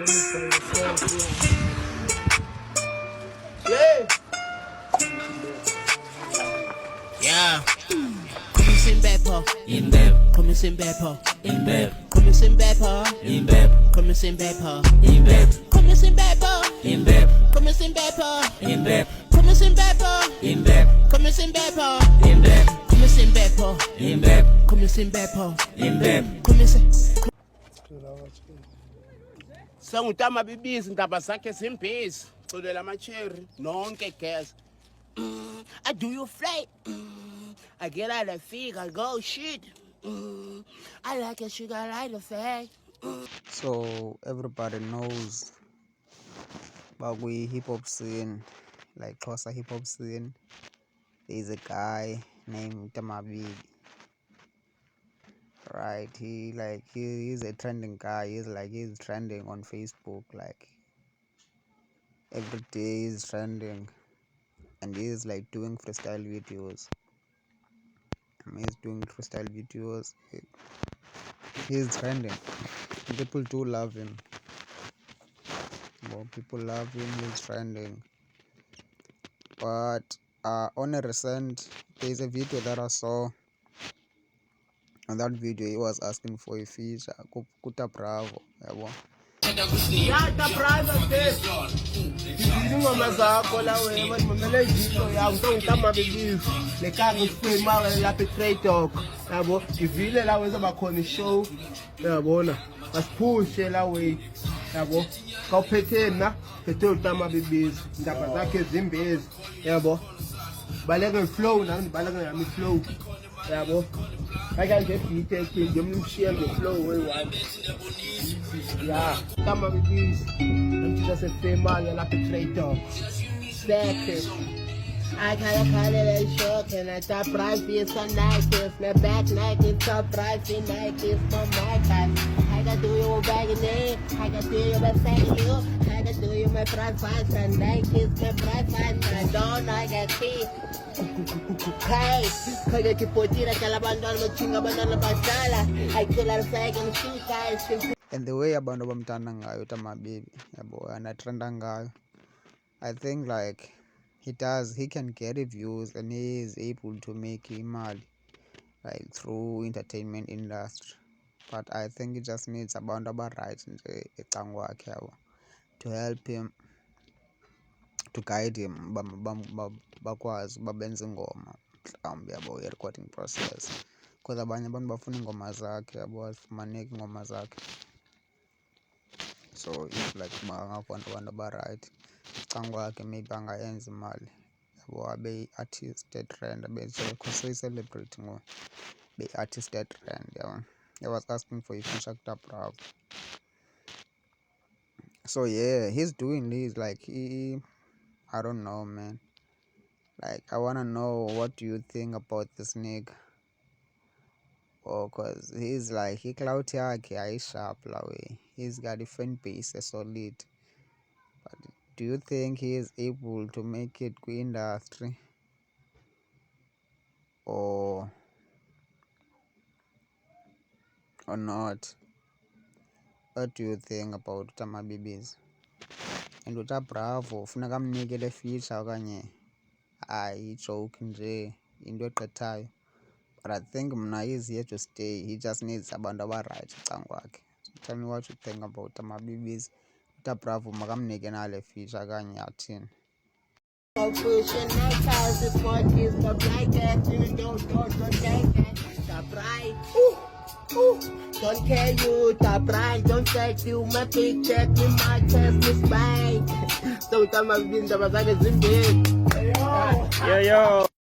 Yeah. Yeah. Komisin Beppo. In Bep, Komisin Beppo. in Bep, Komisin Beppo. in Bep, Komisin Beppo. in Bep, Komisin Beppo. in Bep, Komisin Beppo. in Bep, Komisin Beppo. in Bep, Komisin Beppo. in Bep, Komisin Beppo. in Bep, Komisin Beppo. in Bep. Komisin. Sengutama bibisi ndaba zakhe zimbhizi. Culela amacheri nonke gas. I do you fly. I get out of fig, I go shit. I like a sugar light effect. So everybody knows about we hip hop scene, like Xhosa hip hop scene. There's a guy named Tamabili. Right, he's a trending guy. He's trending on Facebook, like every day he's trending, and he's like doing freestyle videos. He's doing freestyle videos. He's trending. People do love him. Well, people love him. He's trending. But on a recent, there's a video that I saw. On that video, he was asking for a feature. Kuta Bravo. Yata private test. Ingoma zakho la wena mamele izinto yakho sengutama bibisi. Lekanga isiphema lapha eTrade Dog. Yabo, ivile la wenza bakhona ishow. Uyabona? Basiphushe la way. Yabo. Kawuphethe na, phethe utama bibisi. Ndaba zakhe zimbezi. Yabo. Baleke flow nami baleke yami flow. Yabo. Kaya nje beat ekhe ngiyomshaya ngeflow way1. Yeah, come on, please. I'm just a female, like a traitor. Second, I can't call it a shock, and I top price is so nice. My back Nike, top price in Nike for my time. I can do you back in there, I can do you by saying you, I can do you my price fast, and Nike is my price fast, I don't I get key. Hey, kaya kipotira kalabandana machinga banana basala. I kill a second shoot guys. And the way abantu bamthanda ngayo Tamabili, yabo, anatrenda ngayo, I think like he can get views and he is able to make imali like through entertainment industry. But I think he just needs abantu abaright nje ecangwa wakhe yabo to help him, to guide him bakwazi babenza ingoma mhlawumbi yabo i-recording process, because abanye abantu bafuna ingoma zakhe yabo azifumaneki ingoma zakhe. So if like bangafonta abantu abaright icangwa wakhe maybe angayenza imali yabo, abe artist trend because celebrity ngo be artist trend yabo. He was asking for a feature Kuta Bravo. So yeah, he's doing this like I don't know, man. Like I wanna know, what do you think about this nigga? Cause he's like he clout yakhe ayisharp la way. He's got a fan base solid. But do you think he is able to make it to industry? Or not? What do you think about Tamabibis? And Kuta Bravo funeka amnikele feature okanye joke nje into eqethayo. But I think mna he's here to stay. He just needs abantu abaright ecangwa wakhe. So tell me what you think about Tamabibis. Kuta Bravo makamnike nale feature okanye athini. Don't care you, top right, don't check you, my big check in my chest, Miss Bang. So, I'm a bit of a yo.